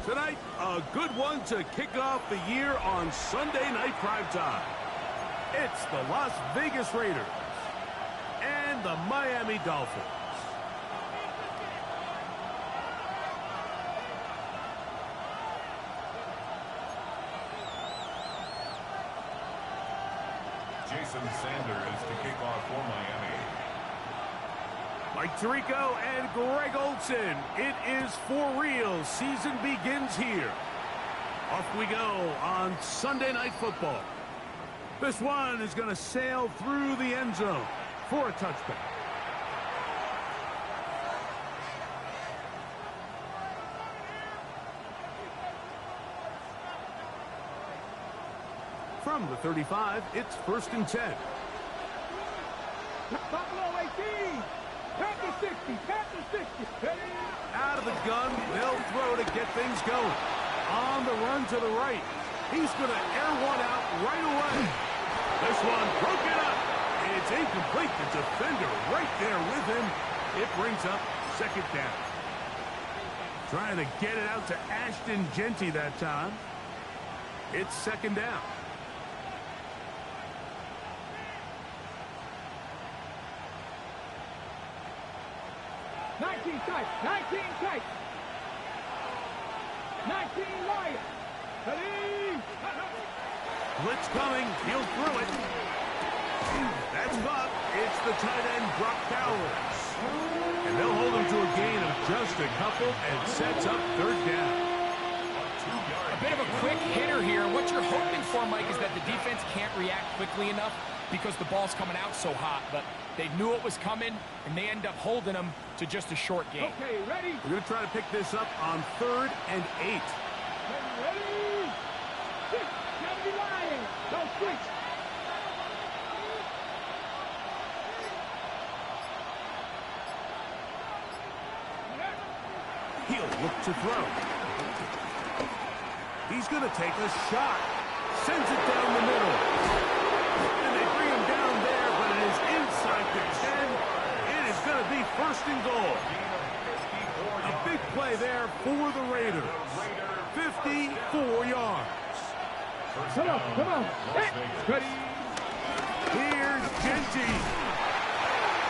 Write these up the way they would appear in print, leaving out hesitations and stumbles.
Tonight, a good one to kick off the year on Sunday Night Primetime. It's the Las Vegas Raiders and the Miami Dolphins. Jason Sanders to kick off for Miami. Mike Tirico and Greg Olsen. It is for real. Season begins here. Off we go on Sunday Night Football. This one is going to sail through the end zone for a touchback. From the 35, it's 1st and 10. Buffalo 18. Panther 60. Panther 60. Out of the gun, they'll throw to get things going. On the run to the right. He's going to air one out right away. This one broken up. It's incomplete. The defender right there with him. It brings up 2nd down. Trying to get it out to Ashton Genty that time. It's 2nd down. Tight, 19 tight. 19 Lions. Blitz coming. He'll throw it. That's caught. It's the tight end, Brock Bowers. And they'll hold him to a gain of just a couple and sets up 3rd down. A bit of a quick hitter here. What you're hoping for, Mike, is that the defense can't react quickly enough because the ball's coming out so hot. But they knew it was coming, and they end up holding them to just a short game. Okay, ready? We're going to try to pick this up on 3rd and 8. Ready? 6, 70 Lions. Don't switch. He'll look to throw. He's going to take a shot. Sends it down the middle. And they bring him down there, but it is inside the 10. It is going to be 1st and goal. A big play there for the Raiders. 54 yards. Come on, come on. Ready? Here's Genty.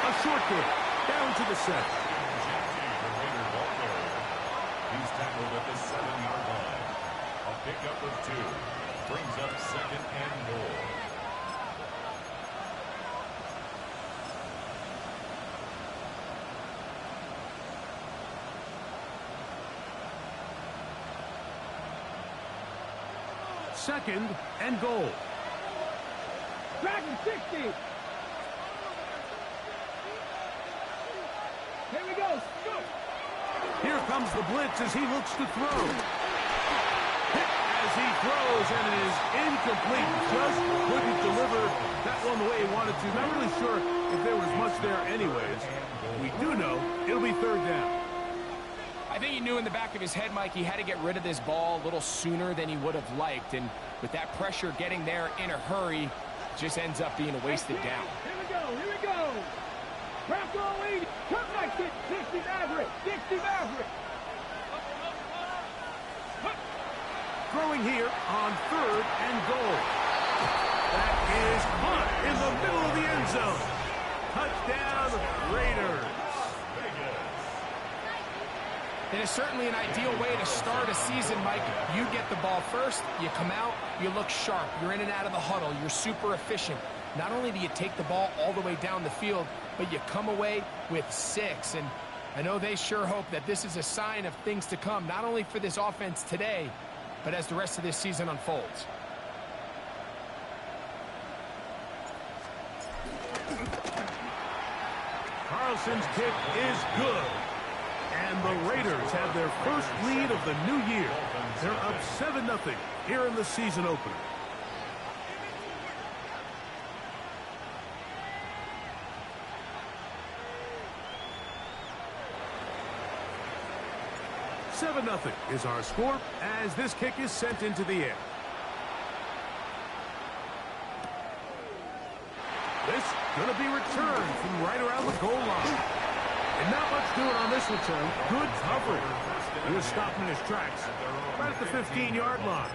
A short kick down to the 7. He's tackled at the 7-yard line. A pickup of 2. Brings up 2nd and goal. Second and goal. Dragon 60. Here we go. Good. Here comes the blitz as he looks to throw. Hit as he throws, and it is incomplete. Just couldn't deliver that one the way he wanted to. Not really sure if there was much there anyways. We do know it'll be 3rd down. I think he knew in the back of his head, Mike, he had to get rid of this ball a little sooner than he would have liked. And with that pressure getting there in a hurry, just ends up being a wasted down. Here we go. Here we go. Bronco 80. Come back, 60 Maverick. 60 Maverick. Throwing here on 3rd and goal. That is caught in the middle of the end zone. Touchdown, Raiders. It is certainly an ideal way to start a season, Mike. You get the ball first, you come out, you look sharp, you're in and out of the huddle, you're super efficient. Not only do you take the ball all the way down the field, but you come away with 6. And I know they sure hope that this is a sign of things to come, not only for this offense today, but as the rest of this season unfolds. Carlson's kick is good. And the Raiders have their first lead of the new year. They're up 7-0 here in the season opener. $7-0 is our score as this kick is sent into the air. This going to be returned from right around the goal line. And not much doing on this return. Good coverage. He was stopping his tracks right at the 15-yard line.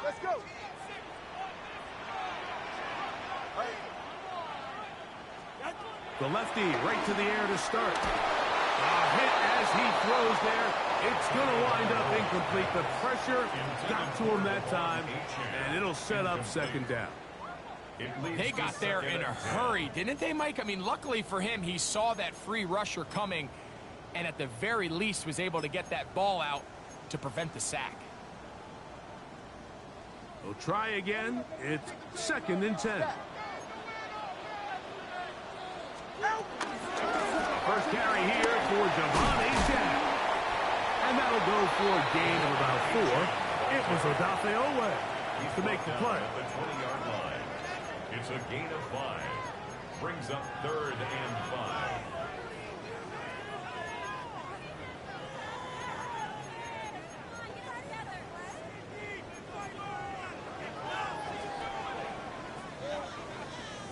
Let's go. The lefty right to the air to start. A hit as he throws there. It's going to wind up incomplete. The pressure got to him that time, and it'll set up second down. They got there in a hurry, didn't they, Mike? I mean, luckily for him, he saw that free rusher coming, and at the very least was able to get that ball out to prevent the sack. We'll try again. It's 2nd and 10. First carry here for Giovanni Jack. And that'll go for a gain of about 4. It was Odafe Owe to make the play. At the 20-yard line. It's a gain of 5. Brings up 3rd and 5.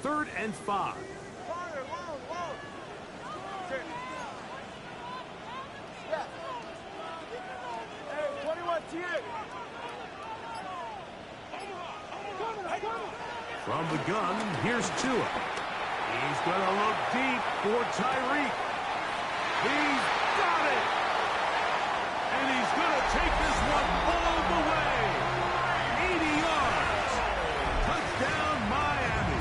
Third and 5. From the gun, here's Tua. He's going to look deep for Tyreek. He's got it! And he's going to take this one all the way. 80 yards. Touchdown, Miami.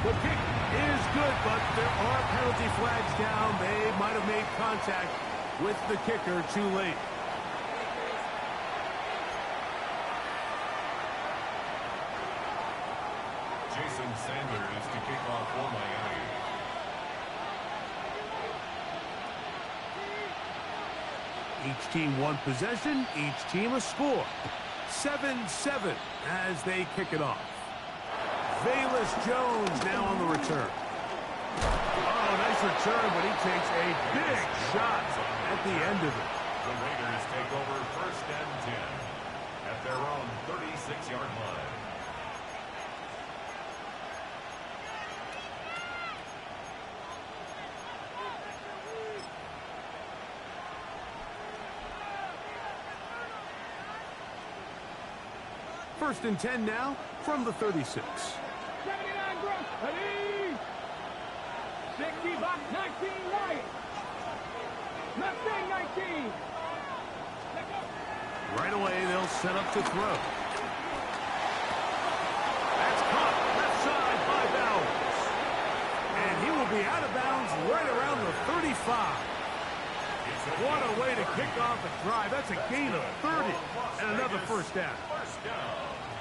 The kick is good, but there are penalty flags down. They might have made contact with the kicker too late. Jason Sanders to kick off for Miami. Each team one possession, each team a score. 7-7 as they kick it off. Velus Jones now on the return. Oh, nice return, but he takes a big shot at the end of it. The Raiders take over 1st and 10 at their own 36-yard line. First and 10 now from the 36. 79 Gross. Ready. 60 box 19 right. Left wing 19. Right away, they'll set up to throw. That's caught left side by Bowers. And he will be out of bounds right around the 35. What a way to kick off a drive. That's a gain of 30 and another first down.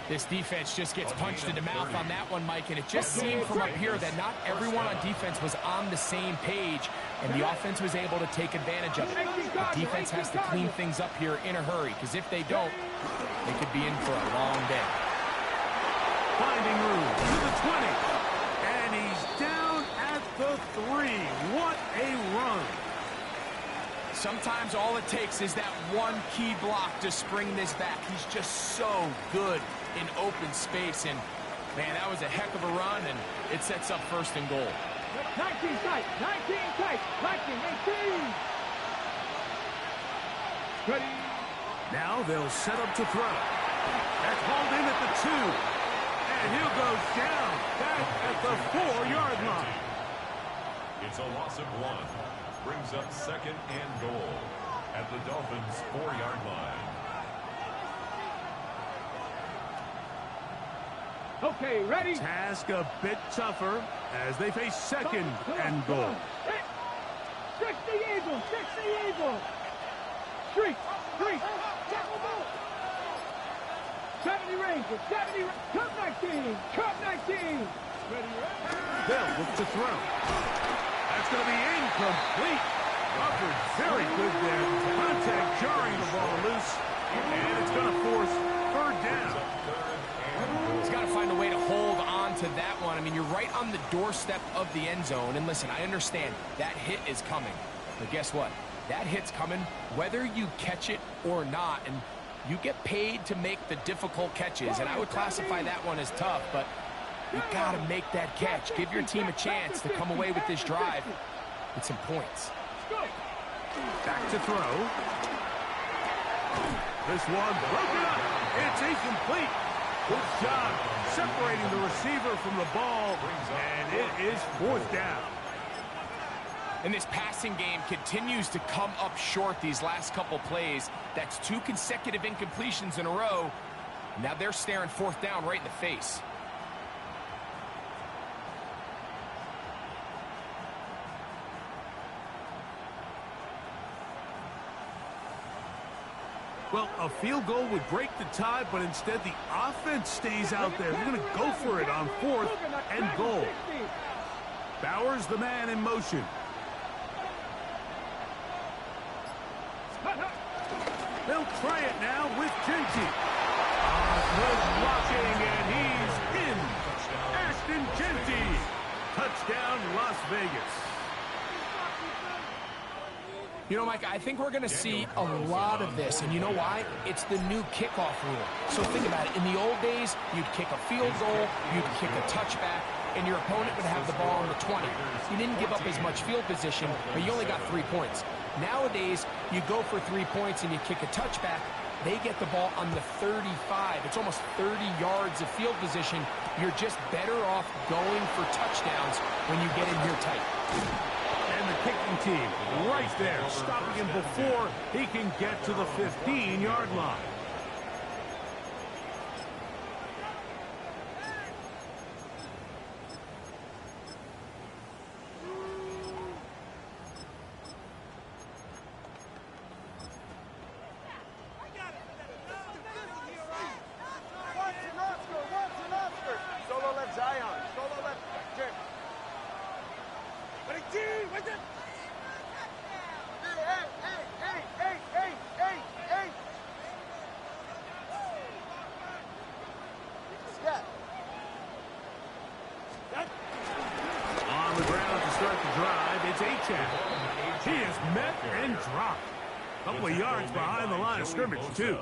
This defense just gets punched in the mouth on that one, Mike, and it just seemed from up here that not everyone on defense was on the same page, and the offense was able to take advantage of it. The defense has to clean things up here in a hurry, because if they don't, they could be in for a long day. Finding room to the 20, and he's down at the 3. What a run. Sometimes all it takes is that one key block to spring this back. He's just so good in open space, and man, that was a heck of a run, and it sets up 1st and goal. 19 tight, 19 tight, 19, 18. Ready. Now they'll set up to throw. That's hauled in at the 2, and he'll go down back at the 4-yard line. It's a loss of 1. Brings up 2nd and goal at the Dolphins' 4-yard line. Okay, ready. Task a bit tougher as they face 2nd and goal. 60 Eagles, 60 Eagles. Street, street. 70 Rangers, 70. Cup 19, Cup 19. They'll look to throw. That's going to be incomplete. Crawford very good there. Contact jarring the ball loose. And it's going to force 3rd down. 3rd He's got to find a way to hold on to that one. I mean, you're right on the doorstep of the end zone. And listen, I understand that hit is coming. But guess what? That hit's coming whether you catch it or not. And you get paid to make the difficult catches. And I would classify that one as tough, but you got to make that catch. Give your team a chance to come away with this drive with some points. Back to throw. This one broken up. It's incomplete. Good job separating the receiver from the ball, and it is fourth down. And this passing game continues to come up short these last couple plays. That's 2 consecutive incompletions in a row. Now they're staring fourth down right in the face. Well, a field goal would break the tie, but instead the offense stays out there. We're going to go for it on fourth and goal. Bowers the man in motion. They'll try it now with Genty. Good blocking, and he's in. Ashton Genty. Touchdown, Las Vegas. You know, Mike, I think we're going to see a lot of this, and you know why? It's the new kickoff rule. So think about it. In the old days, you'd kick a field goal, you'd kick a touchback, and your opponent would have the ball on the 20. You didn't give up as much field position, but you only got 3 points. Nowadays, you go for 3 points and you kick a touchback, they get the ball on the 35. It's almost 30 yards of field position. You're just better off going for touchdowns when you get in here tight. And the kicking team right there, stopping him before he can get to the 15-yard line. On the ground to start the drive, it's Achane. He is met and dropped. A couple of yards behind the line of scrimmage, too.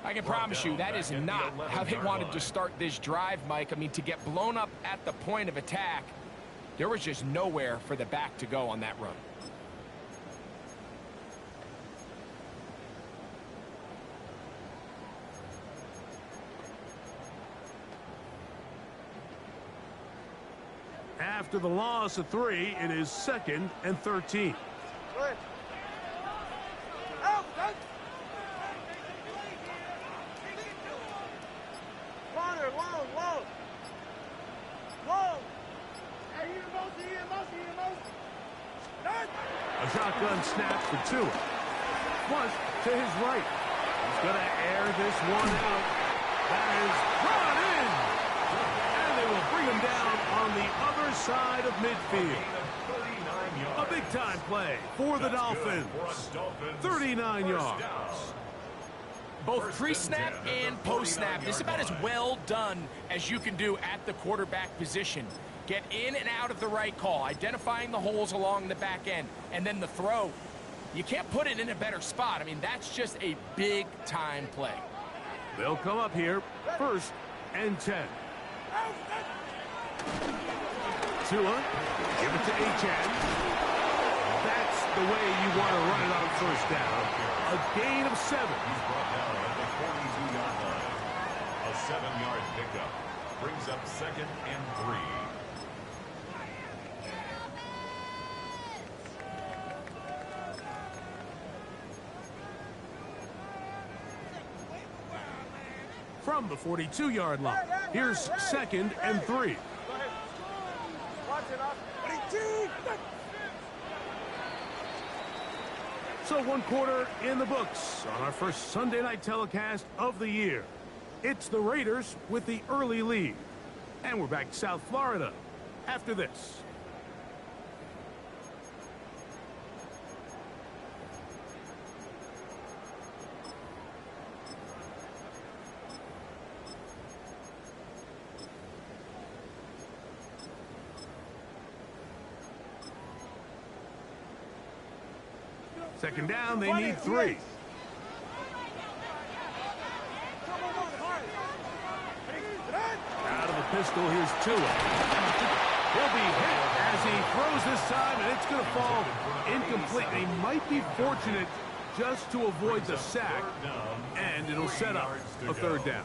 I can promise you that is not how they wanted to start this drive, Mike. I mean, to get blown up at the point of attack, there was just nowhere for the back to go on that run. After the loss of 3, it is 2nd and 13. A shotgun snap for Tua. Flush to his right. He's going to air this one out. That is brought in. And they will bring him down on the other side of midfield. A big-time play for the Dolphins. 39 yards. Both pre-snap and post-snap. This is about as well done as you can do at the quarterback position. Get in and out of the right call, identifying the holes along the back end, and then the throw. You can't put it in a better spot. I mean, that's just a big-time play. They'll come up here, 1st and 10. Tua, give it to Achane. That's the way you want to run it on 1st down. A gain of 7. He's brought down at the 42-yard line. A 7-yard pickup brings up 2nd and 3. From the 42-yard line, here's 2nd and 3. So 1 quarter in the books on our first Sunday night telecast of the year. It's the Raiders with the early lead. And we're back to South Florida after this. Second down, they need 3. Out of the pistol, here's Tua. He'll be hit as he throws this time, and it's going to fall incomplete. They might be fortunate just to avoid the sack, and it'll set up a 3rd down.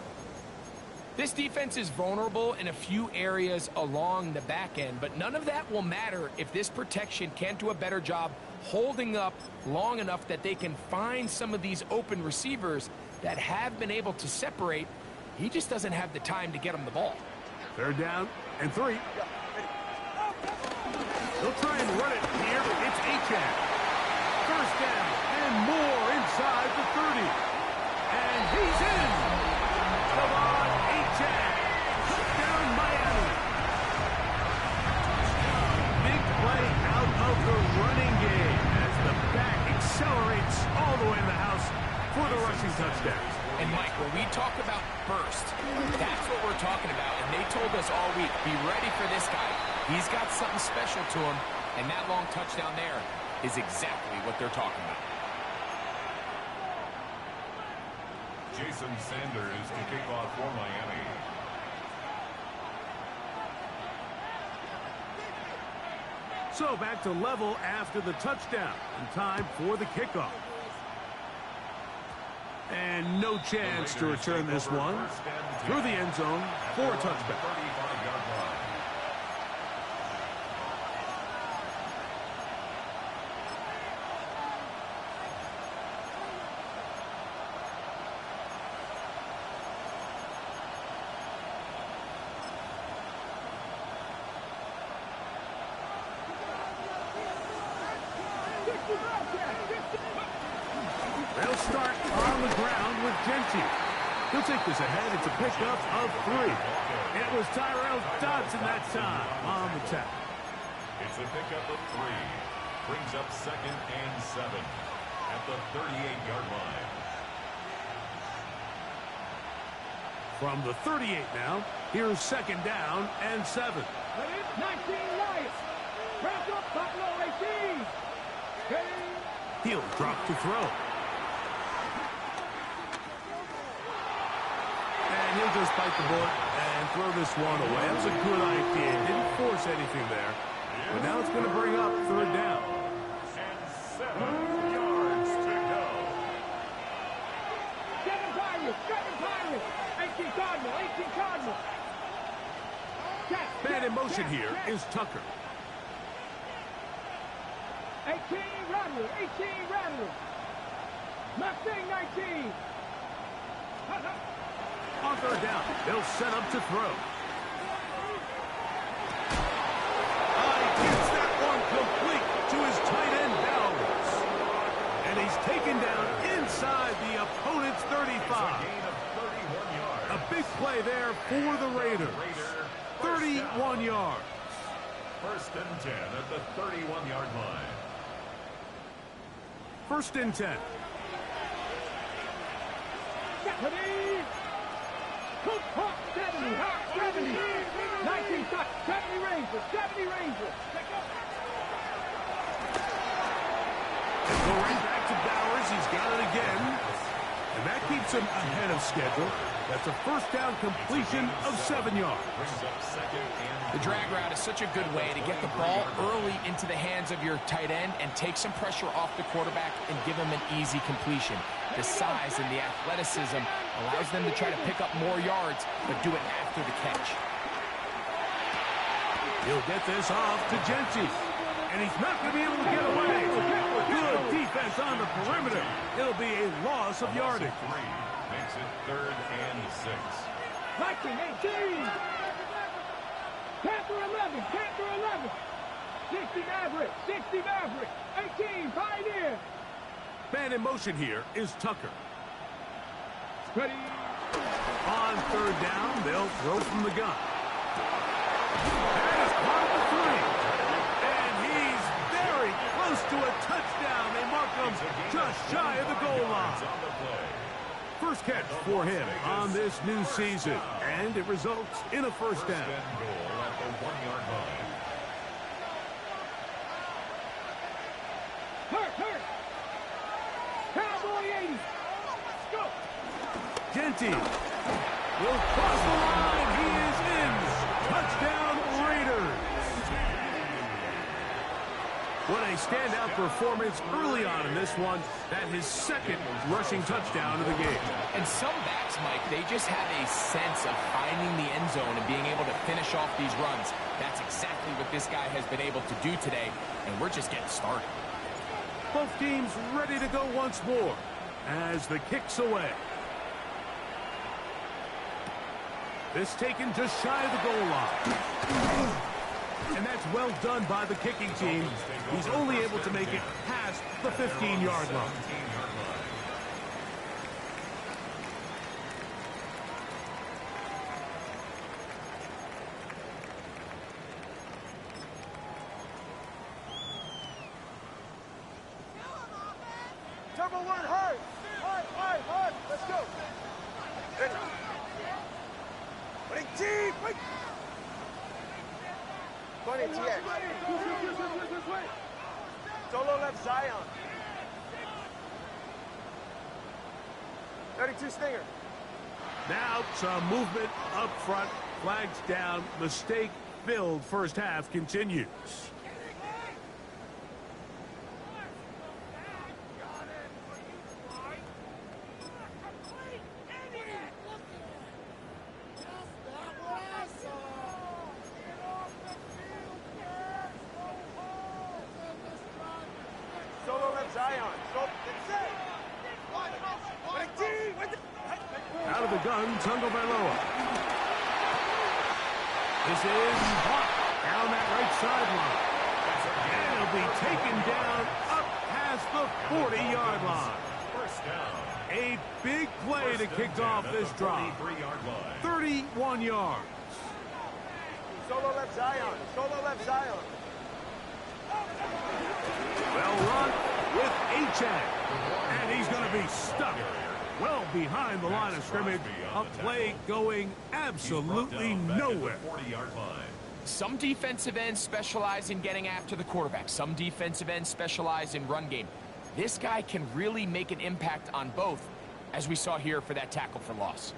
This defense is vulnerable in a few areas along the back end, but none of that will matter if this protection can't do a better job holding up long enough that they can find some of these open receivers that have been able to separate. He just doesn't have the time to get him the ball. 3rd down and 3. They'll try and run it here. It's Achane. 1st down and more inside the 30. And he's in. Come on, Achane. Touchdown, Miami. Big play out of the running game as the back accelerates all the way in the house for the rushing touchdown. And, Mike, when we talk about burst, that's what we're talking about. And they told us all week, be ready for this guy. He's got something special to him, and that long touchdown there is exactly what they're talking about. Jason Sanders to kick off for Miami. So back to level after the touchdown, and time for the kickoff. And no chance to return this one through the end zone for a touchback. They'll start on the ground with Genty. He'll take this ahead. It's a pickup of 3. It was Tyrell Dodson that time on the tackle. It's a pickup of 3. Brings up 2nd and 7 at the 38-yard line. From the 38 now, here's 2nd down and 7. 19 Lions. Wrap up, Buffalo 18. He'll drop to throw. And he'll just bite the bullet and throw this one away. That was a good idea. Didn't force anything there. But now it's going to bring up 3rd down. And 7 yards to go. 7 Pirates. 18 Cardinal. 18 Cardinal. Man in motion here is Tucker. 18 Rattler. 18 Rattler. Mustang 19. On 3rd down, they'll set up to throw. He gets that one complete to his tight end, Bowers. And he's taken down inside the opponent's 35. A gain of 31 yards. A big play there for the Raiders. 31 yards. 1st and 10 at the 31-yard line. 1st and 10. Cook Hawk 70. 19 Tuck. 70 Rangers. 70 Rangers. Go right back to Bowers. He's got it again. And that keeps him ahead of schedule. That's a 1st down completion of 7 yards. Brings up 2nd and The drag route is such a good way to get the ball early into the hands of your tight end and take some pressure off the quarterback and give him an easy completion. The size and the athleticism allows them to try to pick up more yards, but do it after the catch. He'll get this off to Genty. And he's not going to be able to get away. Good defense on the perimeter. It'll be a loss of yardage. 3 makes it 3rd and 6. 19, 18. Panther 11. Panther 11. 60 Maverick. 60 Maverick. 18 Pioneer. Man in motion here is Tucker. Ready. On 3rd down, they'll throw from the gun. That is caught at the 3. And he's very close to a touchdown. They mark him just shy of the goal line. First catch for him on this new season. And it results in a 1st down. Goal at the 1-yard line. Hurt. plenty. Will cross the line. He is in. Touchdown, Raiders. What a standout performance early on in this one. That his second rushing touchdown of the game. And some backs, Mike, they just have a sense of finding the end zone and being able to finish off these runs. That's exactly what this guy has been able to do today, and we're just getting started. Both teams ready to go once more as the kick's away. This taken just shy of the goal line. And that's well done by the kicking team. He's only able to make it past the 15-yard line. Turbo one, hard. Hard. Let's go. Ready. Wait, team. Wait. 20 TX. Solo left Zion. 32 Stinger. Now some movement up front. Flags down. Mistake-filled first half continues. Solo left Zion. Out of the gun, Tagovailoa. This is Hawk down that right sideline. And he'll be taken down up past the 40-yard line. First down. A big play to kick off this drive. 33-yard line. 31 yards. Solo left Zion. Well run with Achane. And he's going to be stuck well behind the line of scrimmage. A play going absolutely nowhere. 40-yard line. Some defensive ends specialize in getting after the quarterback. Some defensive ends specialize in run game. This guy can really make an impact on both, as we saw here for that tackle for loss.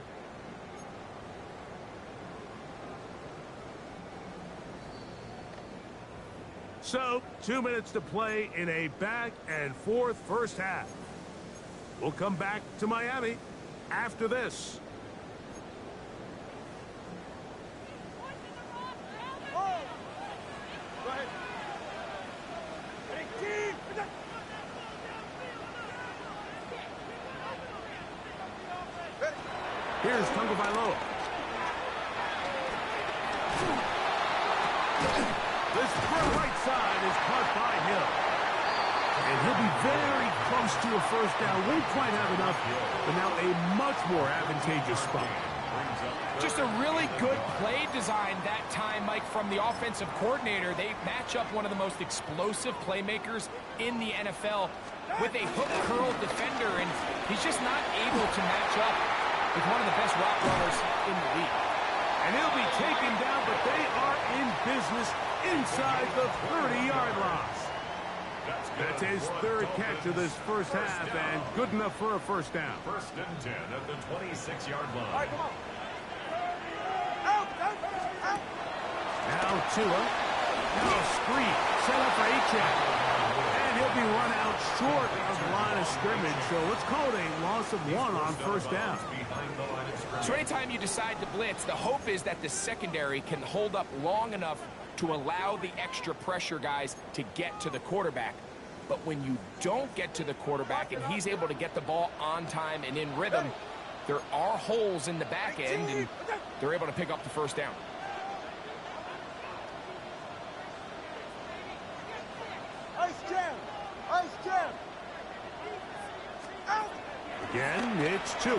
So, 2 minutes to play in a back-and-forth first half. We'll come back to Miami after this. Here's Tagovailoa. This right side is caught by Hill. And he'll be very close to a first down. Won't quite have enough, but now a much more advantageous spot. Just a really good play design that time, Mike, from the offensive coordinator. They match up one of the most explosive playmakers in the NFL with a hook curl defender, and he's just not able to match up with one of the best route runners in the league. And he'll be taken down, but they are in business inside the 30-yard line. That's his third catch of this first half, and good enough for a first down. First and 10 at the 26-yard line. All right, come on. Out. Now Tua. Now a screen. Set up for Achane. And he'll be run out short of the line of scrimmage. So let's call it a loss of one on first down. So anytime you decide to blitz, the hope is that the secondary can hold up long enough to allow the extra pressure guys to get to the quarterback. But when you don't get to the quarterback and he's able to get the ball on time and in rhythm, there are holes in the back end, and they're able to pick up the first down. Ice jam. Out. Again, it's Tua.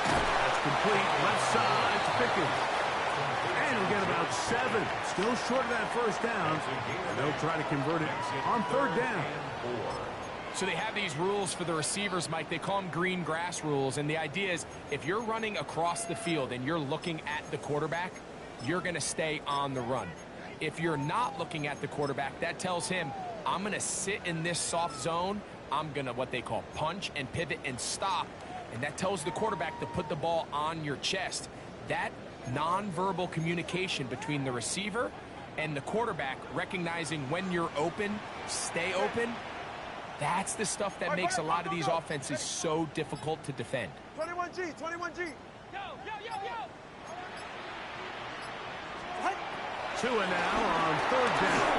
That's complete. Left side to Pickens. And he'll get about 7. Still short of that first down. And they'll try to convert it on third down. So they have these rules for the receivers, Mike. They call them green grass rules. And the idea is if you're running across the field and you're looking at the quarterback, you're going to stay on the run. If you're not looking at the quarterback, that tells him, I'm going to sit in this soft zone. I'm going to what they call punch and pivot and stop. and that tells the quarterback to put the ball on your chest. That nonverbal communication between the receiver and the quarterback, recognizing when you're open, stay open, that's the stuff that makes a lot of these offenses so difficult to defend. 21G, 21G. Yo, yo, yo, yo. 2 and now on 3rd down.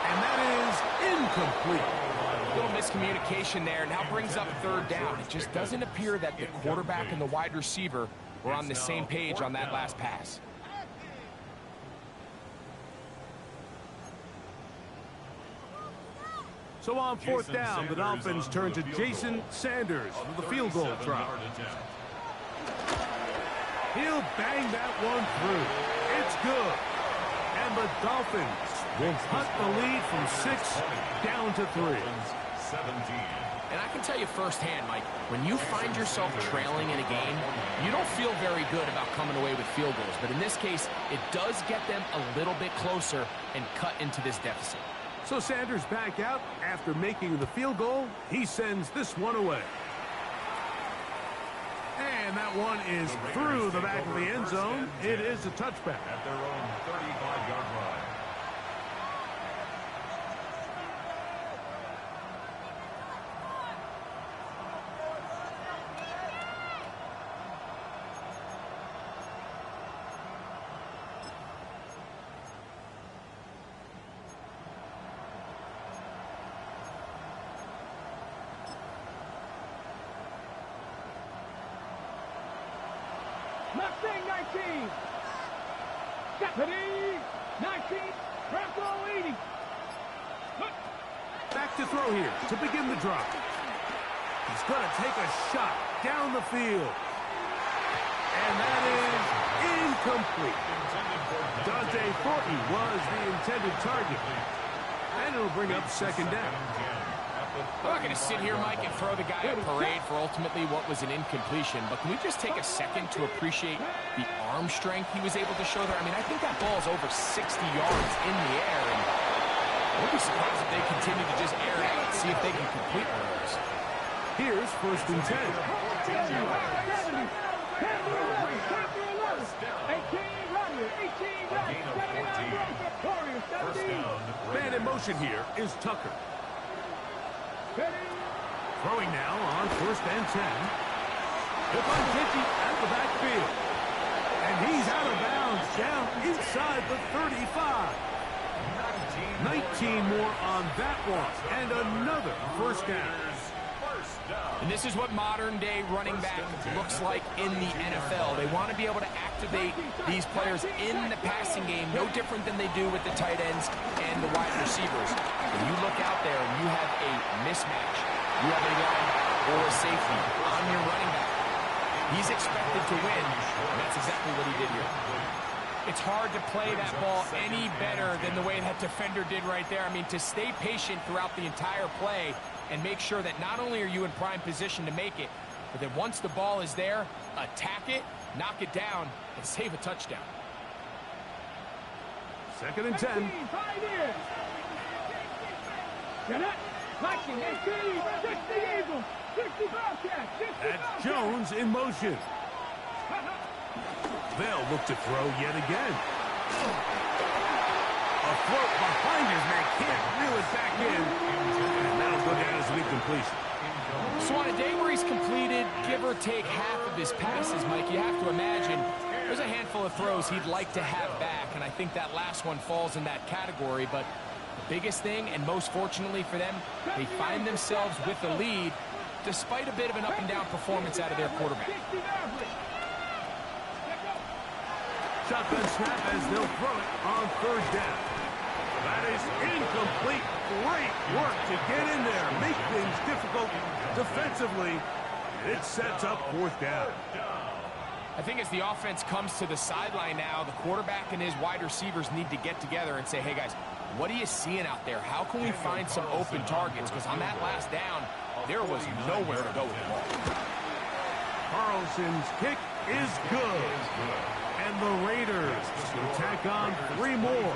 And that is incomplete. A little miscommunication there. Now brings up 3rd down. It just doesn't appear that the quarterback and the wide receiver were on the same page on that last pass. So on 4th down, the Dolphins turn to Jason Sanders with the field goal try. He'll bang that one through. It's good. And the Dolphins will cut the lead from 6 down to 3. 17. And I can tell you firsthand, Mike, when you find yourself trailing in a game, you don't feel very good about coming away with field goals. But in this case, it does get them a little bit closer and cut into this deficit. So Sanders back out after making the field goal. He sends this one away. And that one is through the back of the end zone. It is a touchback. At their own 35-yard line. Mustang 19. Deputy 19. Bronco 80. Back to throw here to begin the drive. He's going to take a shot down the field. And that is incomplete. Dante Thornton was the intended target. And it'll bring up 2nd down. I'm not going to sit here, Mike, and throw the guy a parade for ultimately what was an incompletion, but can we just take a second to appreciate the arm strength he was able to show there? I mean, I think that ball is over 60 yards in the air, and I wouldn't be surprised if they continue to just air it out and see if they can complete one of those. Here's 1st and 10. Man in motion here is Tucker. Throwing now on 1st and 10. He'll find Kitty at the backfield. And he's out of bounds down inside the 35. 19 more on that one. And another 1st down. And this is what modern-day running back looks like in the NFL. They want to be able to activate these players in the passing game, no different than they do with the tight ends and the wide receivers. When you look out there and you have a mismatch, you have a linebacker or a safety on your running back, he's expected to win, and that's exactly what he did here. It's hard to play that ball any better than the way that defender did right there. I mean, to stay patient throughout the entire play and make sure that not only are you in prime position to make it, but that once the ball is there, attack it, knock it down, and save a touchdown. 2nd and 10. That's Jones in motion. They'll look to throw yet again. A float behind his man, can't reel it back in. And that'll go down as an incompletion. So on a day where he's completed, give or take half of his passes, Mike, you have to imagine there's a handful of throws he'd like to have back, and I think that last one falls in that category. But the biggest thing, and most fortunately for them, they find themselves with the lead despite a bit of an up-and-down performance out of their quarterback. Shotgun snap as they'll throw it on 3rd down. That is incomplete. Great work to get in there, make things difficult defensively. It sets up 4th down. I think as the offense comes to the sideline now, the quarterback and his wide receivers need to get together and say, hey, guys, what are you seeing out there? How can we find some open targets? Because on that last down, there was nowhere to go with the ball. Carlson's kick is good. And the Raiders will tack on 3 more,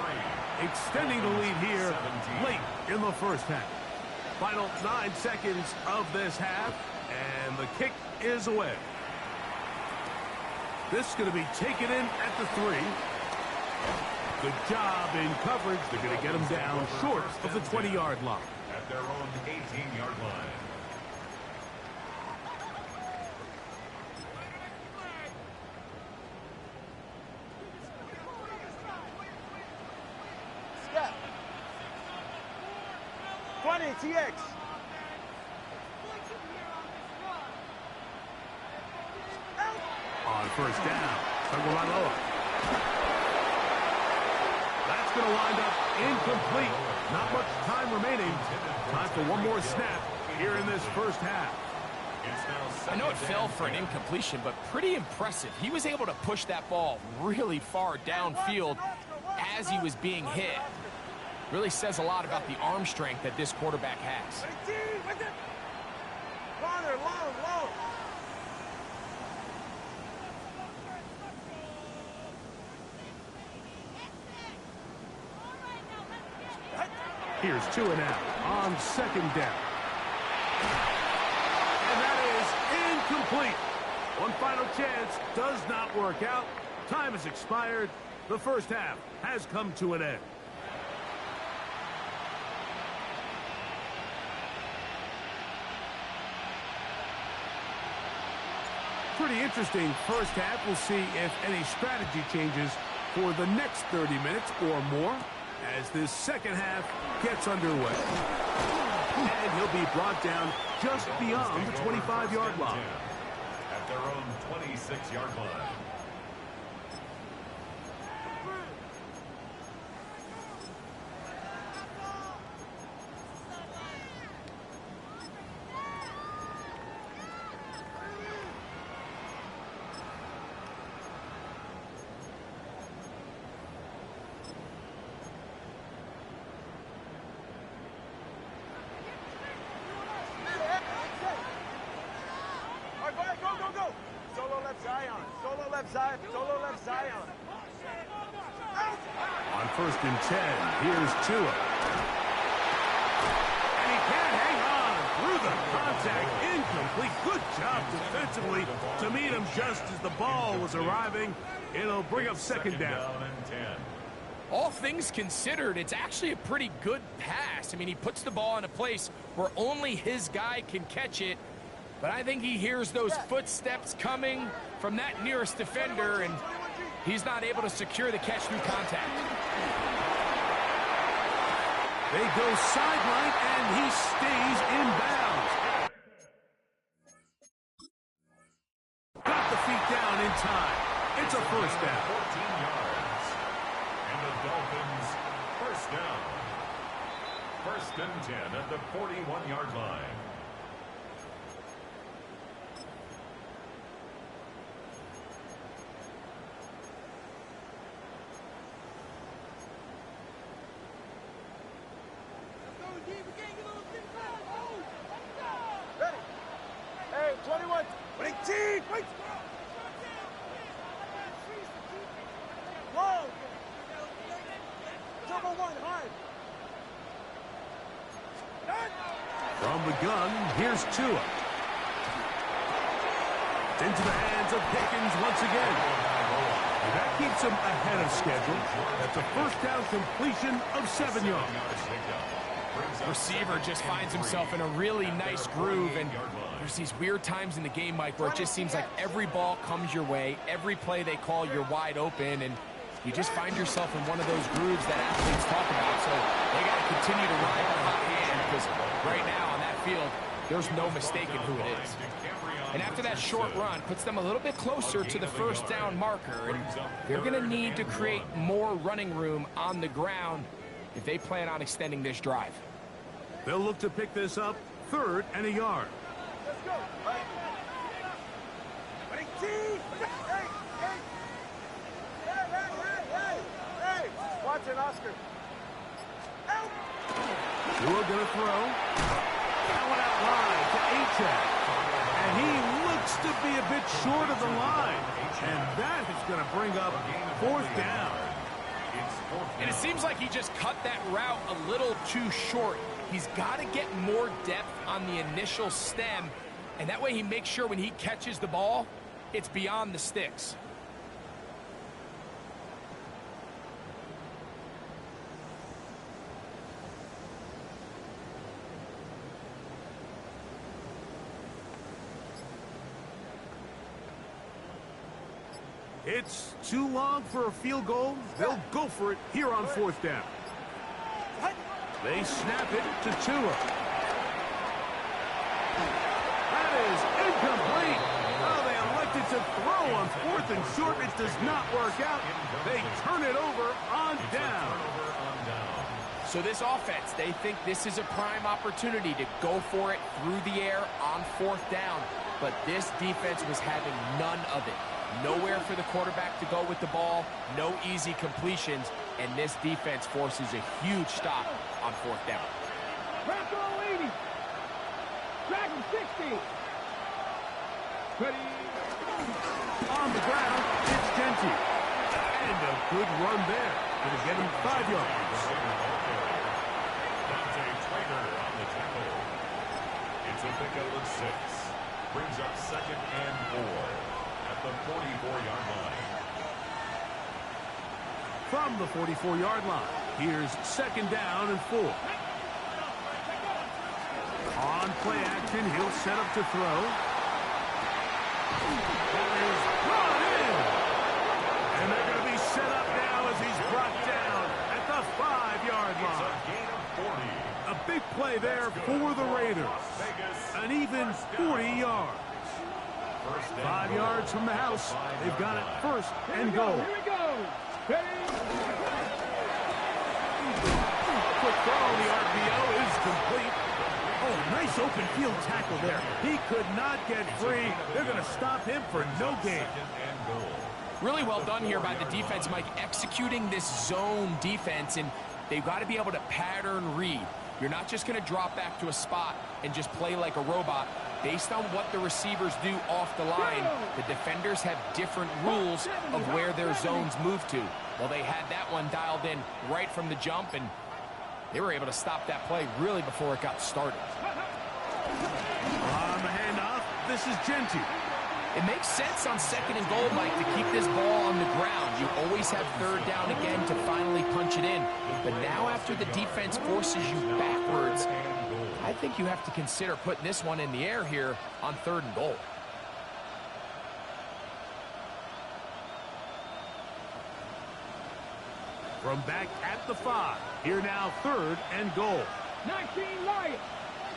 extending the lead here late in the 1st half. Final 9 seconds of this half, and the kick is away. This is going to be taken in at the 3. Good job in coverage. They're going to get him down short of the 20-yard line. At their own 18-yard line. Step. 20, TX. On first down, Tagovailoa. That's going to wind up incomplete. Not much time remaining. Time for one more snap here in this first half. I know it fell for an incompletion, but pretty impressive. He was able to push that ball really far downfield as he was being hit. Really says a lot about the arm strength that this quarterback has. Long. Here's 2 and out on second down. And that is incomplete. One final chance does not work out. Time has expired. The first half has come to an end. Pretty interesting first half. We'll see if any strategy changes for the next 30 minutes or more as this second half gets underway. And he'll be brought down just beyond the 25-yard line. At their own 26-yard line. On first and 10, here's Tua. And he can't hang on through the contact. Incomplete. Good job defensively to meet him just as the ball was arriving. It'll bring up second down. All things considered, it's actually a pretty good pass. I mean, he puts the ball in a place where only his guy can catch it. But I think he hears those footsteps coming from that nearest defender, and he's not able to secure the catch through contact. They go sideline, and he stays in bounds. Got the feet down in time. It's a first down. 14 yards. And the Dolphins first down. First and 10 at the 41-yard line. Ready. Hey, 21. 18. Wait. Long. Double one, hard. From the gun, here's Tua. Into the hands of Pickens once again. And that keeps him ahead of schedule. That's a first down completion of 7 yards. Receiver just finds himself in a really nice groove, and there's these weird times in the game, Mike, where it just seems like every ball comes your way, every play they call, you're wide open, and you just find yourself in one of those grooves that athletes talk about. So they got to continue to ride the hot hand, because right now on that field, there's no mistaking who it is. And after that short run, puts them a little bit closer to the first down marker, and they're going to need to create more running room on the ground if they plan on extending this drive. They'll look to pick this up 3rd and a yard. Let's go. Hey. 18. Hey. Hey. Watch it, Oscar. Out. Tua gonna throw. That one out wide to Achane. And he looks to be a bit short of the line. And that is going to bring up 4th down. And it seems like he just cut that route a little too short. He's got to get more depth on the initial stem, and that way he makes sure when he catches the ball, it's beyond the sticks. It's too long for a field goal. They'll go for it here on 4th down. They snap it to Tua. That is incomplete. Oh, they elected to throw on 4th and short. It does not work out. They turn it over on down. So this offense, they think this is a prime opportunity to go for it through the air on 4th down. But this defense was having none of it. Nowhere for the quarterback to go with the ball, no easy completions, and this defense forces a huge stop on 4th down. Crack roll 80. Crack him 60. Ready. On the ground, it's Genty. And a good run there. Going to get him 5 yards. Dante Trainer on the tackle. It's a pickup of 6. Brings up 2nd and 4. At the 44-yard line. From the 44-yard line, here's 2nd down and 4. On play action, he'll set up to throw. That is brought in. And they're going to be set up now as he's brought down at the 5-yard line. It's a gain of 40. A big play there for the Raiders. An even 40 yards. 5 yards from the house. They've got it 1st and goal. Here we go. Ready. Quick throw. The RPO is complete. Oh, nice open field tackle there. He could not get free. They're going to stop him for no gain. Really well done here by the defense, Mike, executing this zone defense, and they've got to be able to pattern read. You're not just going to drop back to a spot and just play like a robot. Based on what the receivers do off the line, the defenders have different rules of where their zones move to. Well, they had that one dialed in right from the jump, and they were able to stop that play really before it got started. On the handoff, this is Genty. It makes sense on 2nd and goal, Mike, to keep this ball on the ground. You always have 3rd down again to finally punch it in. But now after the defense forces you backwards, I think you have to consider putting this one in the air here on 3rd and goal. From back at the 5. Here now 3rd and goal. 19 Lions.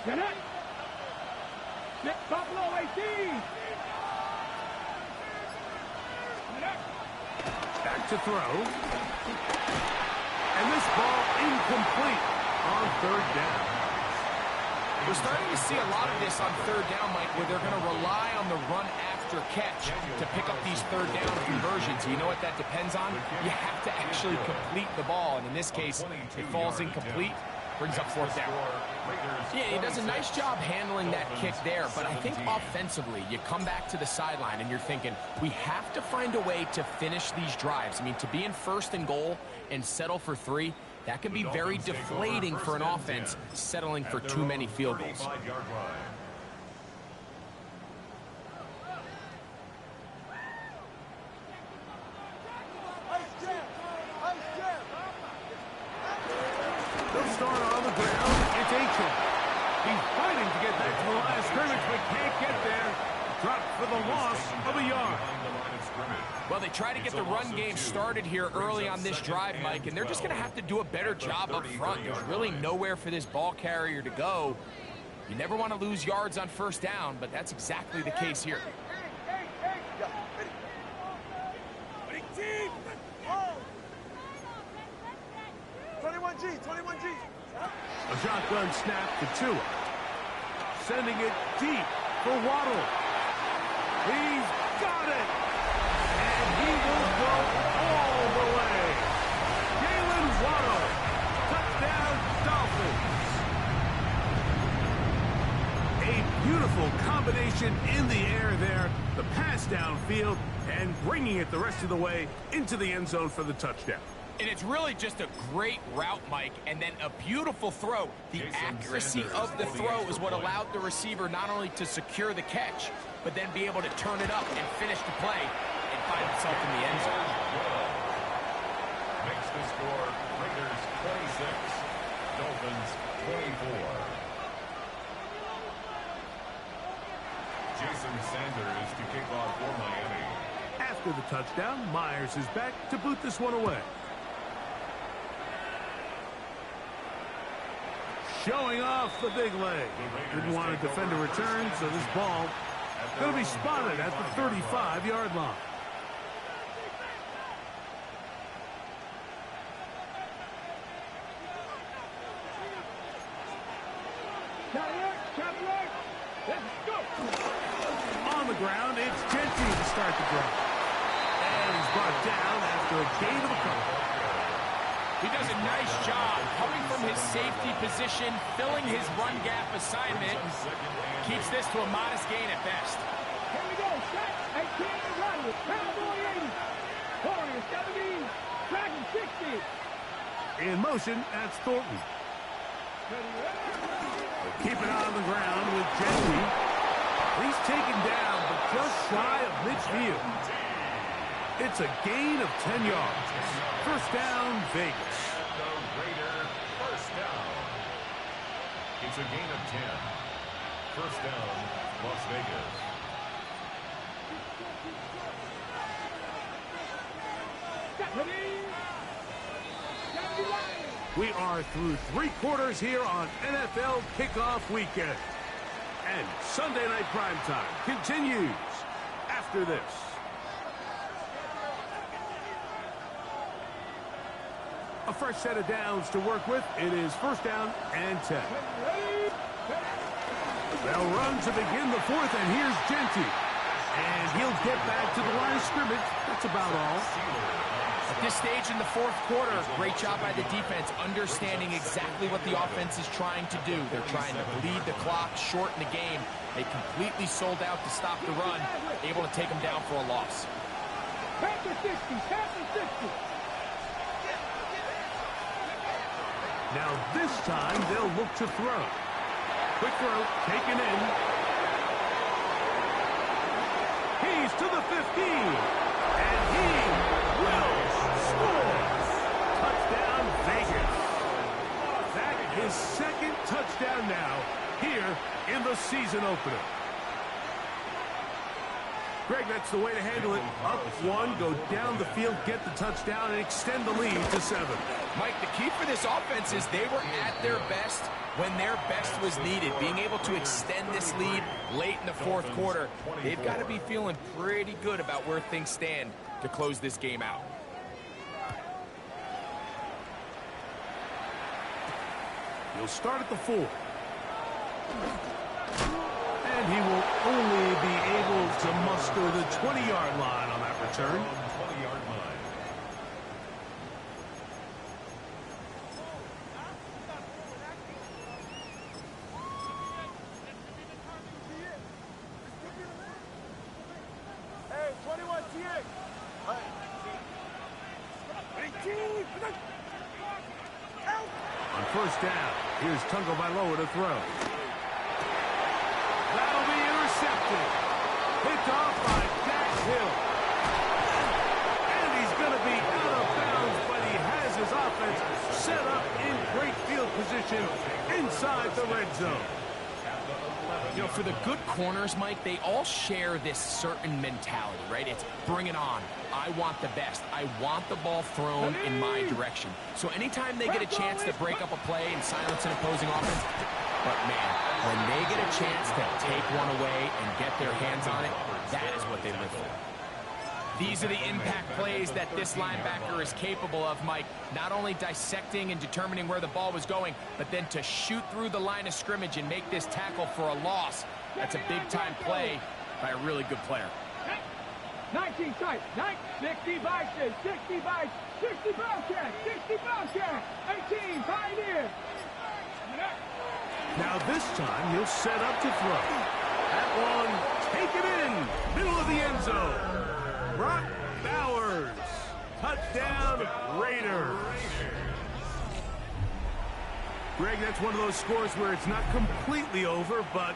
Get it. Buffalo 18. Back to throw. And this ball incomplete on 3rd down. We're starting to see a lot of this on 3rd down, Mike, where they're going to rely on the run after catch to pick up these 3rd down conversions. You know what that depends on? You have to actually complete the ball, and in this case, it falls incomplete, brings up 4th down. Yeah, he does a nice job handling that kick there, but I think offensively, you come back to the sideline and you're thinking, we have to find a way to finish these drives. I mean, to be in 1st and goal and settle for 3, that can be very deflating for an offense settling for too many field goals. They'll start on the ground. It's Aiken. He's fighting to get back to the line of scrimmage, but can't get there. Dropped for the loss of a yard. Well, they try to get the run game started here early on this drive, Mike, and they're just going to have to do a better job up front. There's really nowhere for this ball carrier to go. You never want to lose yards on 1st down, but that's exactly the case here. 21G. A shotgun snap to Tua. Sending it deep for Waddle. He's got it. And he will go all the way. Jalen Waddle. Touchdown, Dolphins. A beautiful combination in the air there. The pass downfield and bringing it the rest of the way into the end zone for the touchdown. And it's really just a great route, Mike, and then a beautiful throw. The accuracy of the throw is what allowed the receiver not only to secure the catch, but then be able to turn it up and finish the play and find himself in the end zone. Makes the score Raiders 26, Dolphins 24. Jason Sanders to kick off for Miami. After the touchdown, Myers is back to boot this one away. Showing off the big leg. Didn't want to defend a return, so this ball going to be spotted at the 35-yard line. On the ground, it's Gentry to start the drive. And he's brought down after a gain of a couple. He does a nice job coming from his safety position, filling his run gap assignment. Keeps this to a modest gain at best. Here we go. Set. 18 run with Cowboy 80. Warrior 70. Dragon 60. In motion, that's Thornton. Keep it on the ground with Gentry. He's taken down, but just shy of midfield. It's a gain of 10 yards. First down, Vegas. The Raider first down. It's a gain of 10. First down, Las Vegas. We are through 3 quarters here on NFL Kickoff Weekend. And Sunday Night Primetime continues after this. A fresh set of downs to work with. It is first down and 10. They'll run to begin the fourth, and here's Gentry. And he'll get back to the line of scrimmage. That's about all. At this stage in the fourth quarter, great job by the defense, understanding exactly what the offense is trying to do. They're trying to bleed the clock, shorten the game. They completely sold out to stop the run, able to take them down for a loss. Panther 60. Panther 60. Now this time they'll look to throw. Quick throw, taken in. He's to the 15. And he will score. Touchdown, Vegas. That is his second touchdown now here in the season opener. Greg, that's the way to handle it. Up one, go down the field, get the touchdown, and extend the lead to 7. Mike, the key for this offense is they were at their best when their best was needed. Being able to extend this lead late in the fourth quarter, they've got to be feeling pretty good about where things stand to close this game out. He'll start at the 4. And he will only be able to muster the 20-yard line on that return. 20-yard line. Hey, 21 TX. On first down, here's Tungo Bailoa to throw. That'll be intercepted. Picked off by Dax Hill. And he's going to be out of bounds, but he has his offense set up in great field position inside the red zone. You know, for the good corners, Mike, they all share this certain mentality, right? It's bring it on. I want the best. I want the ball thrown in my direction. So anytime they get a chance to break up a play and silence an opposing offense, but man, when they get a chance to take one away and get their hands on it, that is what they live for. These are the impact plays that this linebacker is capable of, Mike. Not only dissecting and determining where the ball was going, but then to shoot through the line of scrimmage and make this tackle for a loss. That's a big-time play by a really good player. 19 tight, 60 Bison, 60 Bison, 60 Bowcat, 60 Bowcat, 18 Pioneer. Now this time he'll set up to throw. That one, take it in, middle of the end zone. Brock Bowers Touchdown, Raiders. Greg, that's one of those scores where it's not completely over, but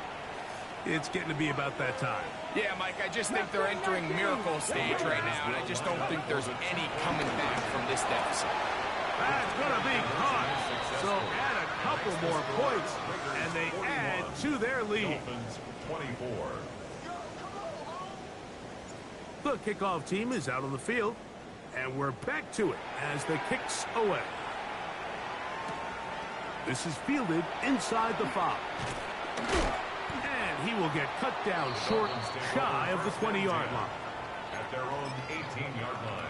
it's getting to be about that time. Yeah, Mike, I just think they're entering miracle stage right now, and I just don't think there's any coming back from this deficit. That's going to be caught. So add a couple more points, and they add to their lead. Dolphins 24. The kickoff team is out on the field, and we're back to it as the kick's away. This is fielded inside the 5. And he will get cut down short, shy of the 20-yard line. At their own 18-yard line.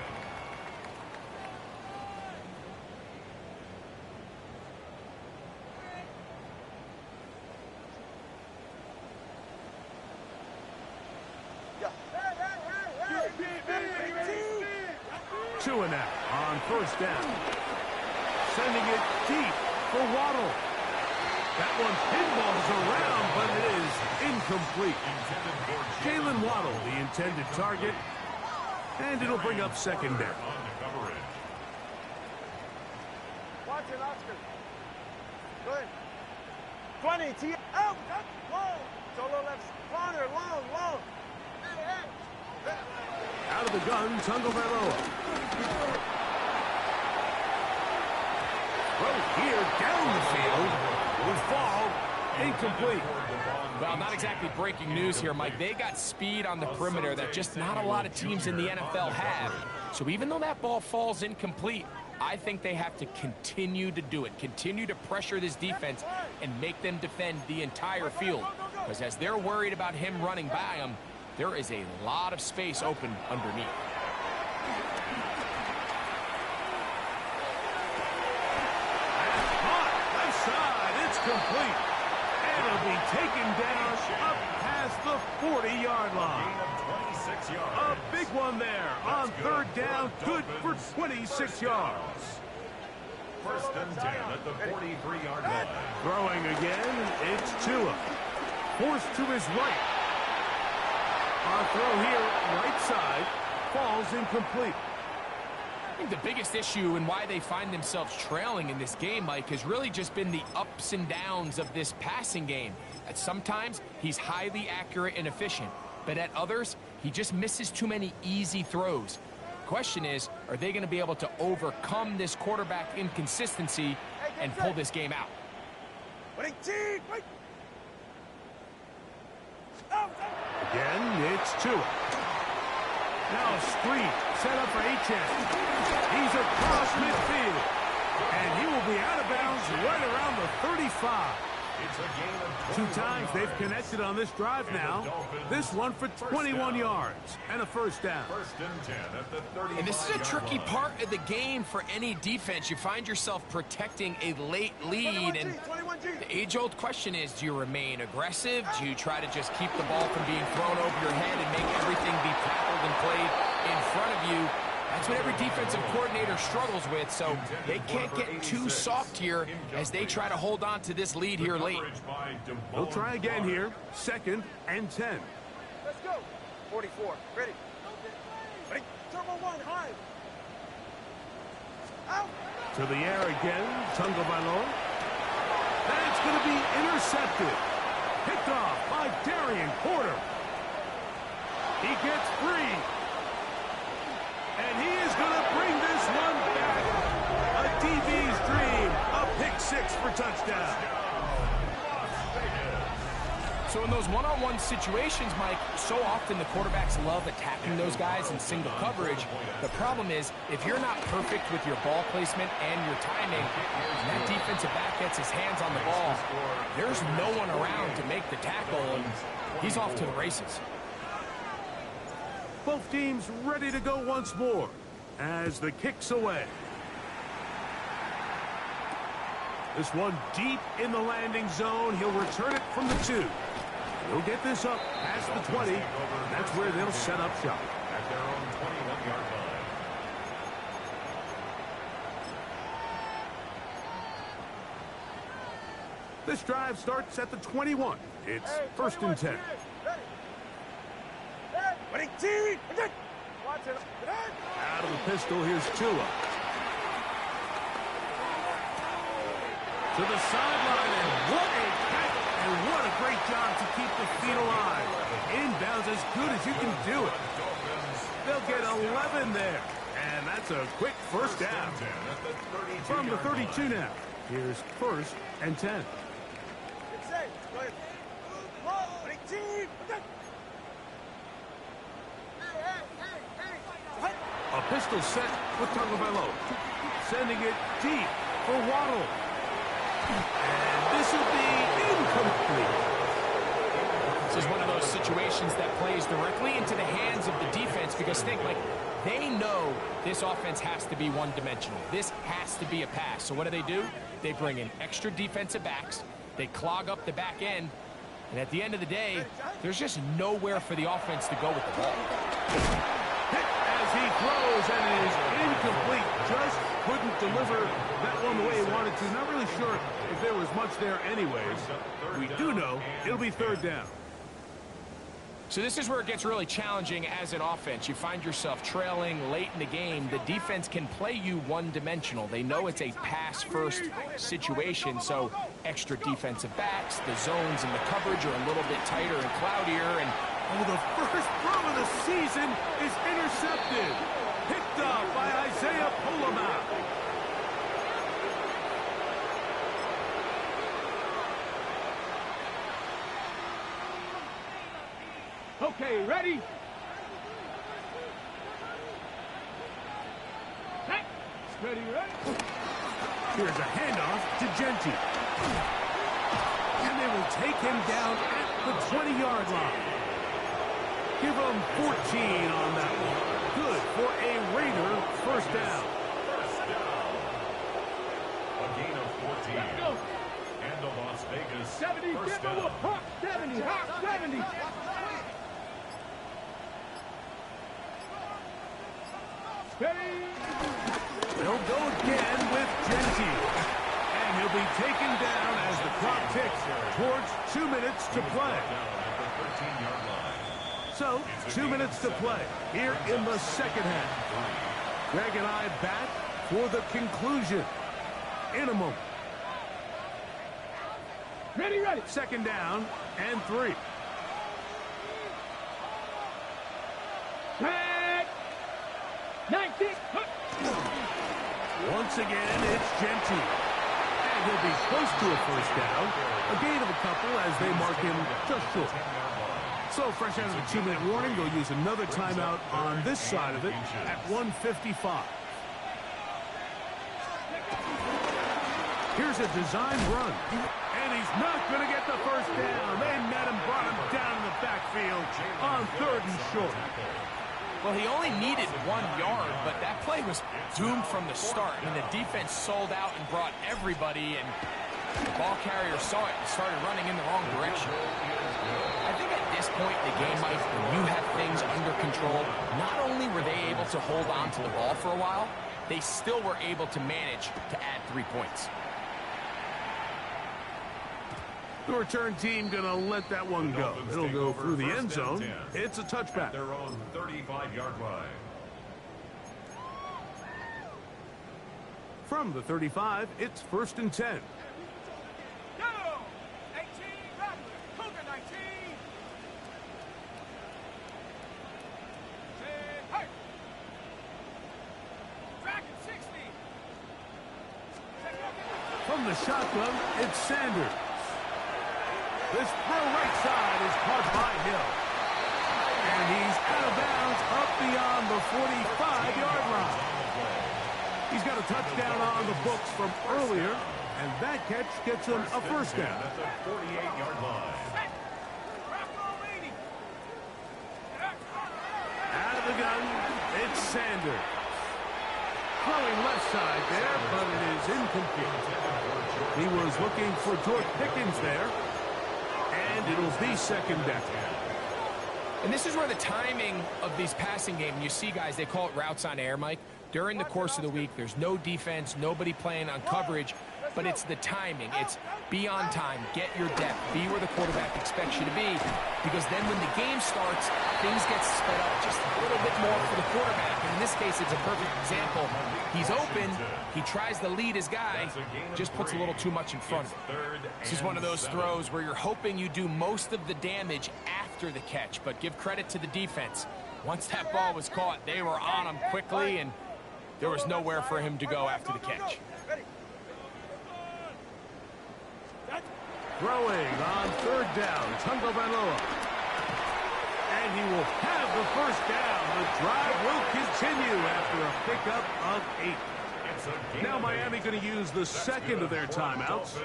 Two and out on first down. Sending it deep for Waddle. That one pinballs around, but it is incomplete. Jalen Waddle, the intended target, and it'll bring up second down. Watch it, Oscar. Good. 20, T. Out, long. Solo left corner, long. Out of the gun, Tagovailoa. Throw here down the field. Will fall incomplete. Well, not exactly breaking news here, Mike. They got speed on the perimeter that just not a lot of teams in the NFL have. So even though that ball falls incomplete, I think they have to continue to do it. Continue to pressure this defense and make them defend the entire field. Because as they're worried about him running by them, there is a lot of space open underneath. Left side, it's complete. And it'll be taken down up past the 40-yard line. A big one there on third down, good for 26 yards. First and 10 at the 43-yard line. Throwing again, it's Tua. Forced to his right. Our throw here, right side, falls incomplete. I think the biggest issue and why they find themselves trailing in this game, Mike, has really just been the ups and downs of this passing game. At sometimes, he's highly accurate and efficient, but at others, he just misses too many easy throws. The question is, are they going to be able to overcome this quarterback inconsistency and pull this game out? Again, it's Tua. Now a screen set up for Achane. He's across midfield. And he will be out of bounds right around the 35. Two times they've connected on this drive now. This one for 21 yards and a first down. First and 10 at the 35-yard And this is a tricky part of the game for any defense. You find yourself protecting a late lead, and the age-old question is, do you remain aggressive? Do you try to just keep the ball from being thrown over your head and make everything be tackled and played in front of you? That's what every defensive coordinator struggles with, so they can't get too soft here as they try to hold on to this lead here late. They'll try again here. Second and 10. Let's go. 44. Ready. Turbo 1, high. Out. To the air again. Tagovailoa. That's going to be intercepted. Picked off by Darian Porter. He gets free. And he is going to bring this one back. A DB's dream. A pick six for touchdown. So in those one-on-one situations, Mike, so often the quarterbacks love attacking those guys in single coverage. The problem is, if you're not perfect with your ball placement and your timing, and that defensive back gets his hands on the ball, there's no one around to make the tackle, and he's off to the races. Both teams ready to go once more as the kick's away. This one deep in the landing zone. He'll return it from the 2. He'll get this up past the 20. That's where they'll set up shop. At their own 21-yard line. This drive starts at the 21. It's first and 10. Watch it. Out of the pistol, here's Tua. To the sideline, and what a catch, and what a great job to keep the feet alive. Inbounds as good as you can do it. They'll get 11 there, and that's a quick first down. From the 32 now, here's 1st and 10. It's safe. Go ahead. Whoa, 18. A pistol set with Tagovailoa. Sending it deep for Waddle. And this will be incomplete. This is one of those situations that plays directly into the hands of the defense because think, like, they know this offense has to be one-dimensional. This has to be a pass. So what do? They bring in extra defensive backs. They clog up the back end. And at the end of the day, there's just nowhere for the offense to go with the ball. As he throws, and it is incomplete. Just couldn't deliver that one the way he wanted to. Not really sure if there was much there anyways. We do know it'll be 3rd down. So this is where it gets really challenging as an offense. You find yourself trailing late in the game. The defense can play you one-dimensional. They know it's a pass-first situation, so extra defensive backs, the zones and the coverage are a little bit tighter and cloudier. And the first throw of the season is intercepted. Picked off by Isaiah Polamalu. Okay, ready? Ready, ready? Here's a handoff to Genti. And they will take him down at the 20-yard line. Give him 14 on that one. Good for a Raider first down. A gain of 14. Let's go. And the Las Vegas 70, first give him a down. hot 70, hot 70. They'll go again with Genti. And he'll be taken down as the clock ticks towards 2 minutes to play. So, 2 minutes to play here in the second half. Greg and I back for the conclusion in a moment. Ready, ready. 2nd down and 3. Tag. 19. Once again, it's Genti. And he'll be close to a first down. A gain of a couple as they mark him just short. So, fresh out of the 2-minute warning, they'll use another timeout on this side of it at 1:55. Here's a design run. And he's not going to get the first down. They met him, brought him down in the backfield on 3rd and short. well, he only needed 1 yard, but that play was doomed from the start. I mean, the defense sold out and brought everybody, and the ball carrier saw it and started running in the wrong direction. I think at this point in the game, Mike, when you have things under control, not only were they able to hold on to the ball for a while, they still were able to manage to add 3 points. The return team going to let that one go. It'll go through the end zone. It's a touchback. Their own 35-yard line. From the 35, it's 1st and 10. Go. 18, Rattler. Cougar 19. Hey. Track at 60. From the shotgun, it's Sanders. This throw right side is caught by Hill. And he's out of bounds up beyond the 45-yard line. He's got a touchdown on the books from earlier, and that catch gets him a first down. At the 48-yard line. Out of the gun, it's Sanders. Throwing left side there, but it is incomplete. He was looking for George Pickens there. And it'll be 2nd down. And this is where the timing of these passing games, you see guys, they call it routes on air, Mike. During the course of the week, there's no defense, nobody playing on coverage, but it's the timing. It's be on time, get your depth, be where the quarterback expects you to be, because then when the game starts, things get sped up just a little bit more for the quarterback. And in this case, it's a perfect example. He's open, he tries to lead his guy, just puts a little too much in front of him. This is one of those throws where you're hoping you do most of the damage after the catch, but give credit to the defense. Once that ball was caught, they were on him quickly, and there was nowhere for him to go after the catch. Throwing on third down, Tagovailoa. And he will have the first down. The drive will continue after a pickup of 8. Now Miami going to use the second of their timeouts,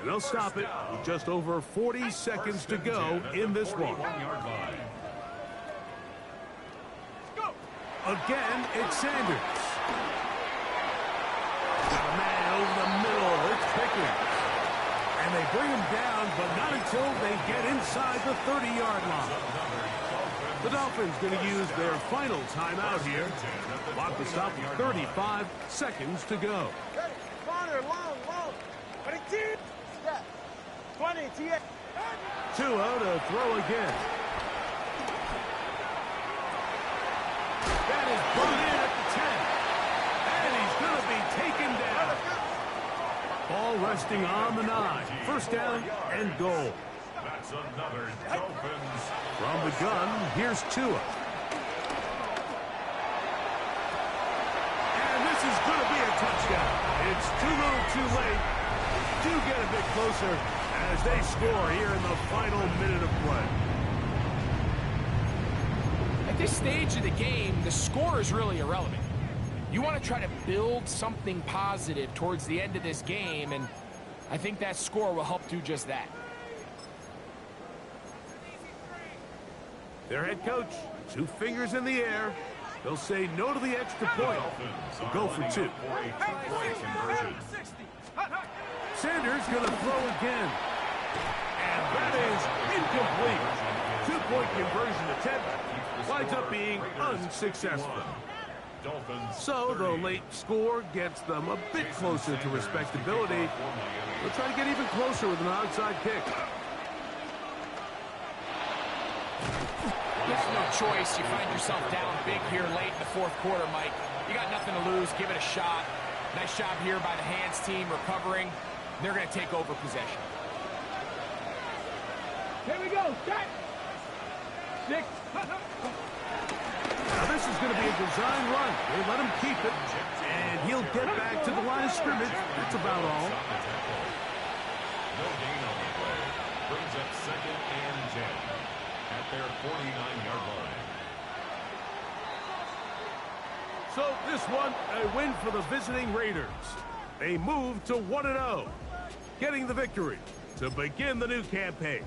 and they'll stop it with just over 40 seconds to go in this one. Again, it's Sanders. Got a man over the middle. It's Pickens. And they bring him down, but not until they get inside the 30-yard line. The Dolphins going to use their final timeout here. Clock to stop with 35 seconds to go. Corner, long. 22. Yeah. 20, T.A. Tua to throw again. That is brought in at the 10. And he's going to be taken down. Ball resting on the 9. First down and goal. That's another Dolphins. From the gun, here's Tua. And this is going to be a touchdown. It's too little too late. Do get a bit closer as they score here in the final minute of play. At this stage of the game, the score is really irrelevant. You want to try to build something positive towards the end of this game, and I think that score will help do just that. Their head coach, 2 fingers in the air. They'll say no to the extra point. Go for 2. Sanders going to throw again. And that is incomplete. 2-point conversion attempt winds up being unsuccessful. So the late score gets them a bit closer to respectability. They'll try to get even closer with an onside kick. There's no choice. You find yourself down big here late in the fourth quarter, Mike. You got nothing to lose. Give it a shot. Nice job here by the hands team recovering. They're going to take over possession. Here we go. Set. 6. Now this is going to be a design run. They let him keep it, and he'll get back to the line of scrimmage. That's about all. No gain on the play. Brings up 2nd and 10 at their 49-yard line. So this one, a win for the visiting Raiders. They move to 1-0, getting the victory to begin the new campaign.